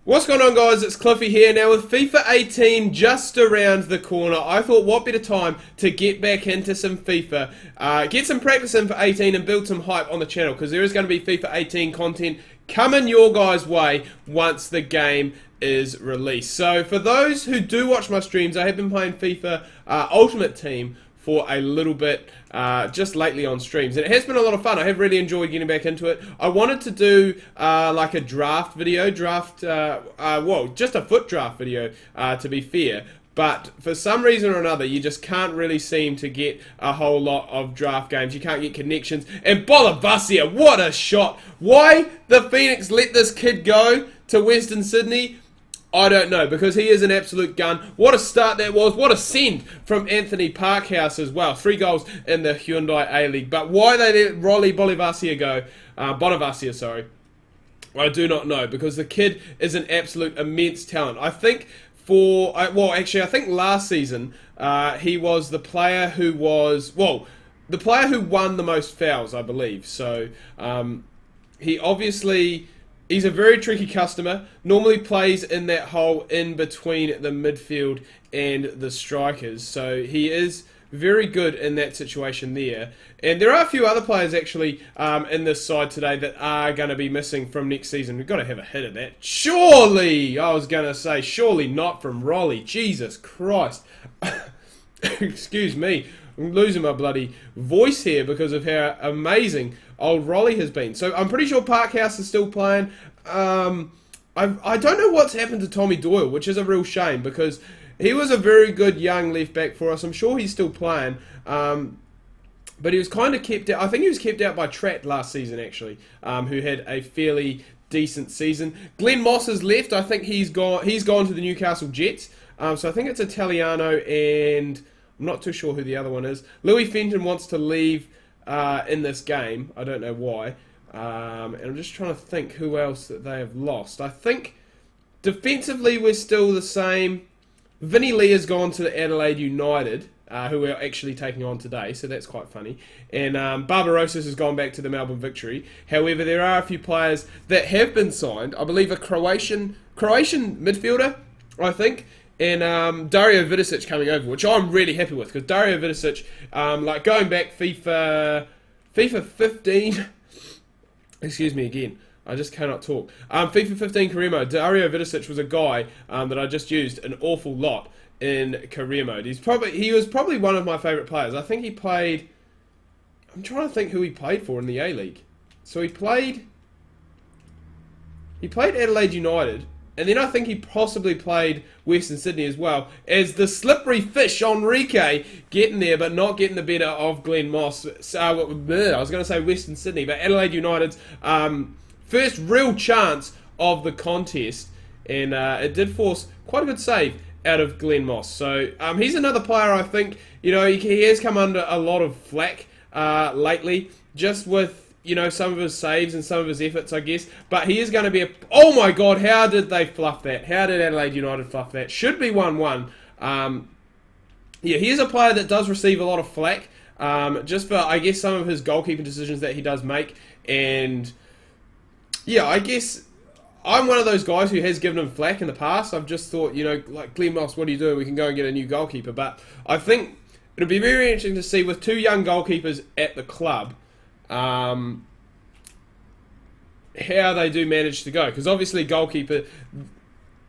What's going on, guys? It's Cliffy here. Now with FIFA 18 just around the corner, I thought what better time to get back into some FIFA, get some practice in for 18 and build some hype on the channel, because there is going to be FIFA 18 content coming your guys' way once the game is released. So for those who do watch my streams, I have been playing FIFA Ultimate Team for a little bit just lately on streams, and it has been a lot of fun. I have really enjoyed getting back into it. I wanted to do like a draft video, well, just a foot draft video to be fair, but for some reason or another you just can't really seem to get a whole lot of draft games. You can't get connections, and Bolavasia, what a shot! Why the Phoenix let this kid go to Western Sydney, I don't know, because he is an absolute gun. What a start that was. What a send from Anthony Parkhouse as well. 3 goals in the Hyundai A-League. But why they let Rolly Bolavasia go, Bonavacia, sorry, I do not know, because the kid is an absolute immense talent. I think well, actually, I think last season he was the player who was, well, the player who won the most fouls, I believe. So he obviously... he's a very tricky customer, normally plays in that hole in between the midfield and the strikers, so he is very good in that situation there. And there are a few other players actually in this side today that are going to be missing from next season. We've got to have a hit of that. Surely, I was going to say, surely not from Rolly. Jesus Christ. Excuse me. I'm losing my bloody voice here because of how amazing old Rolly has been. So I'm pretty sure Parkhouse is still playing. I don't know what's happened to Tommy Doyle, which is a real shame, because he was a very good young left back for us. I'm sure he's still playing. But he was kind of kept out. I think he was kept out by Trat last season, actually, who had a fairly decent season. Glenn Moss has left. I think he's gone to the Newcastle Jets. So I think it's Italiano, and I'm not too sure who the other one is. Louis Fenton wants to leave in this game. I don't know why. And I'm just trying to think who else that they have lost. I think defensively we're still the same. Vinny Lee has gone to Adelaide United, who we're actually taking on today, so that's quite funny. And Barbarosis has gone back to the Melbourne Victory. However, there are a few players that have been signed. I believe a Croatian midfielder, I think. And Dario Vidicic coming over, which I'm really happy with, because Dario Vidicic, like going back FIFA 15, excuse me again, I just cannot talk. FIFA 15 career mode, Dario Vidicic was a guy that I just used an awful lot in career mode. He was probably one of my favourite players. I think he played, I'm trying to think who he played for in the A-League. So he played Adelaide United. And then I think he possibly played Western Sydney as well, as the slippery fish Enrique getting there, but not getting the better of Glenn Moss. I was going to say Western Sydney, but Adelaide United's first real chance of the contest, and it did force quite a good save out of Glenn Moss. So he's another player I think, you know, he has come under a lot of flack lately, just with, you know, some of his saves and some of his efforts, I guess. But he is going to be a... oh my god, how did they fluff that? How did Adelaide United fluff that? Should be 1-1. Yeah, he is a player that does receive a lot of flack, just for, I guess, some of his goalkeeping decisions that he does make. And, yeah, I guess I'm one of those guys who has given him flack in the past. I've just thought, you know, like, Glenn Moss, what are you doing? We can go and get a new goalkeeper. But I think it'll be very interesting to see, with 2 young goalkeepers at the club, how they do manage to go, because obviously goalkeeper,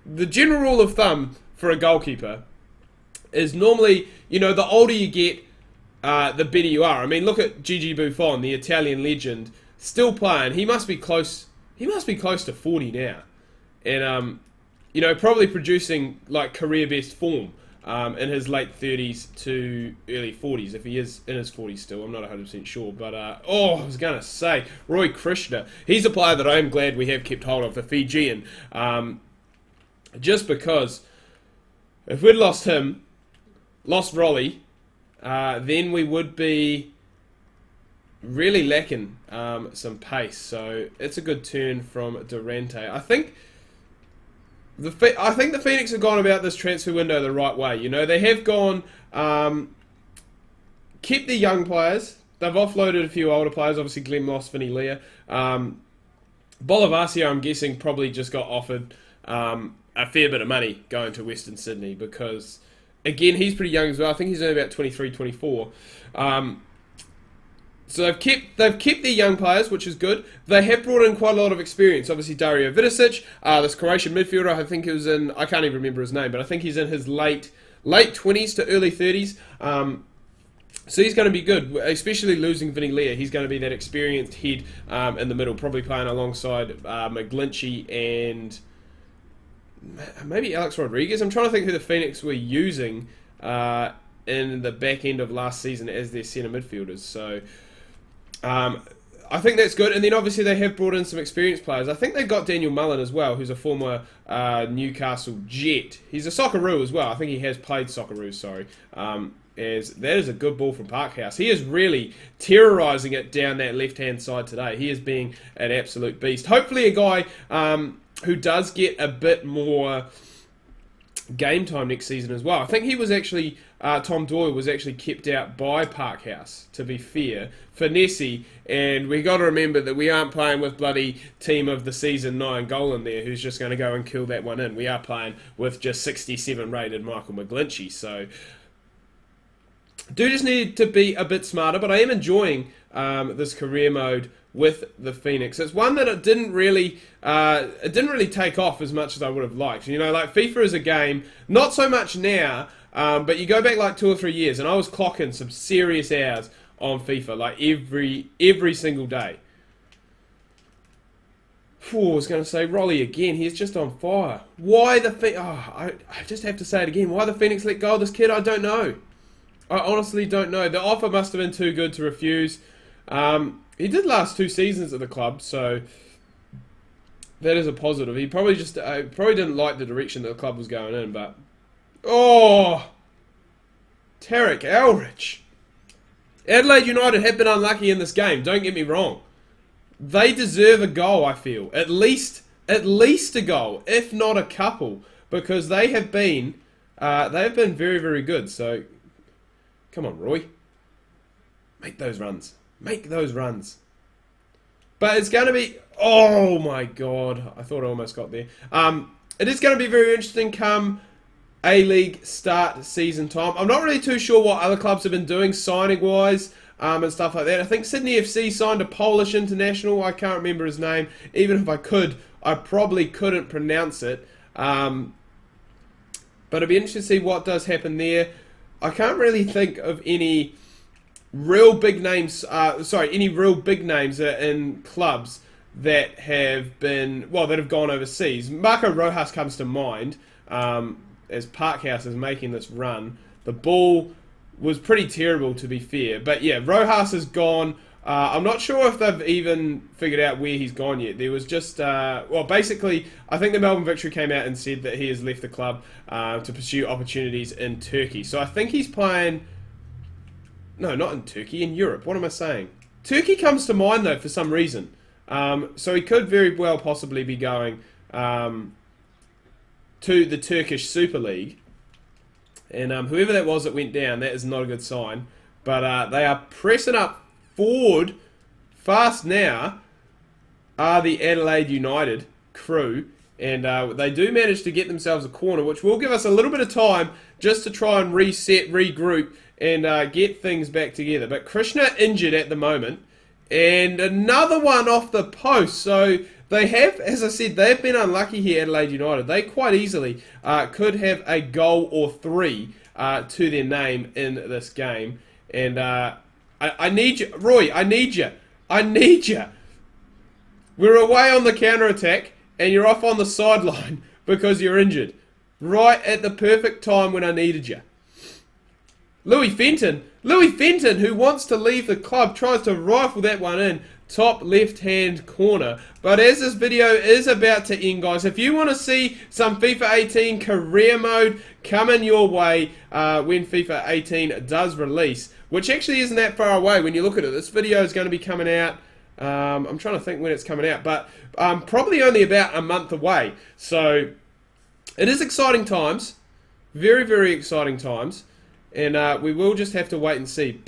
the general rule of thumb for a goalkeeper is normally, you know, the older you get, the better you are. I mean, look at Gigi Buffon, the Italian legend, still playing. He must be close to 40 now, and you know, probably producing like career best form in his late 30s to early 40s, if he is in his 40s still. I'm not 100% sure, but oh, I was going to say, Roy Krishna, he's a player that I am glad we have kept hold of, the Fijian, just because if we'd lost him, lost Rolly, then we would be really lacking some pace. So it's a good turn from Durante. I think the Phoenix have gone about this transfer window the right way. You know, they have gone, kept the young players. They've offloaded a few older players, obviously Glenn Moss, Vinny Leah. Bolavasia, I'm guessing, probably just got offered a fair bit of money going to Western Sydney because, again, he's pretty young as well. I think he's only about 23, 24. So they've kept their young players, which is good. They have brought in quite a lot of experience. Obviously, Dario Vidicic, this Croatian midfielder. I think he was in. I can't even remember his name, but I think he's in his late 20s to early 30s. So he's going to be good, especially losing Vinny Leah. He's going to be that experienced head in the middle, probably playing alongside McGlinchey and maybe Alex Rodriguez. I'm trying to think who the Phoenix were using in the back end of last season as their centre midfielders. So I think that's good. And then obviously they have brought in some experienced players. I think they've got Daniel Mullen as well, who's a former Newcastle Jet. He's a Socceroo as well. I think he has played Socceroo, sorry. As that is a good ball from Parkhouse. He is really terrorising it down that left-hand side today. He is being an absolute beast. Hopefully a guy who does get a bit more game time next season as well. I think he was actually, Tom Doyle was actually kept out by Parkhouse, to be fair, for Nessie, and we got to remember that we aren't playing with bloody team of the season 9 Golan there, who's just going to go and kill that one in. We are playing with just 67 rated Michael McGlinchey, so do just need to be a bit smarter, but I am enjoying this career mode with the Phoenix. It's one that it didn't really take off as much as I would have liked. You know, like FIFA is a game, not so much now, but you go back like 2 or 3 years, and I was clocking some serious hours on FIFA, like every single day. I was going to say Rolly again. He's just on fire. Why the Phoenix? Oh, I just have to say it again. Why the Phoenix let go of this kid? I don't know. I honestly don't know. The offer must have been too good to refuse. He did last 2 seasons at the club, so that is a positive. He probably just probably didn't like the direction that the club was going in, but oh, Tarek Elrich. Adelaide United have been unlucky in this game. Don't get me wrong. They deserve a goal. I feel at least a goal, if not a couple, because they have been very, very good. So. Come on, Roy. Make those runs. Make those runs. But it's going to be... Oh, my God. I thought I almost got there. It is going to be very interesting come A-League start season time. I'm not really too sure what other clubs have been doing signing-wise and stuff like that. I think Sydney FC signed a Polish international. I can't remember his name. Even if I could, I probably couldn't pronounce it. But it'd be interesting to see what does happen there. I can't really think of any real big names. Any real big names in clubs that have been that have gone overseas. Marco Rojas comes to mind as Parkhouse is making this run. The ball was pretty terrible, to be fair, but yeah, Rojas is gone. I'm not sure if they've even figured out where he's gone yet. There was just, basically, I think the Melbourne Victory came out and said that he has left the club to pursue opportunities in Turkey. So I think he's playing, no, not in Turkey, in Europe. What am I saying? Turkey comes to mind, though, for some reason. So he could very well possibly be going to the Turkish Super League. And whoever that was that went down, that is not a good sign. But they are pressing up forward fast now are the Adelaide United crew, and they do manage to get themselves a corner, which will give us a little bit of time just to try and reset, regroup, and get things back together. But Krishna injured at the moment, and another one off the post. So they have, as I said, they've been unlucky here, Adelaide United. They quite easily could have a goal or 3 to their name in this game, and I need you, Roy. I need you. I need you. We're away on the counter-attack, and you're off on the sideline because you're injured. Right at the perfect time when I needed you. Louis Fenton, who wants to leave the club, tries to rifle that one in. Top left-hand corner. But as this video is about to end, guys, if you want to see some FIFA 18 career mode coming your way when FIFA 18 does release, which actually isn't that far away when you look at it. This video is going to be coming out, I'm trying to think when it's coming out, but probably only about a month away. So it is exciting times. Very, very exciting times. And we will just have to wait and see.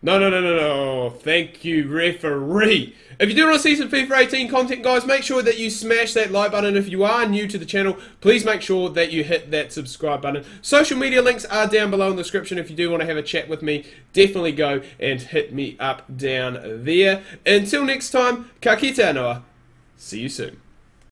No, no, no, no, no. Thank you, referee. If you do want to see some FIFA 18 content, guys, make sure that you smash that like button. If you are new to the channel, please make sure that you hit that subscribe button. Social media links are down below in the description. If you do want to have a chat with me, definitely go and hit me up down there. Until next time, ka kite anō. See you soon.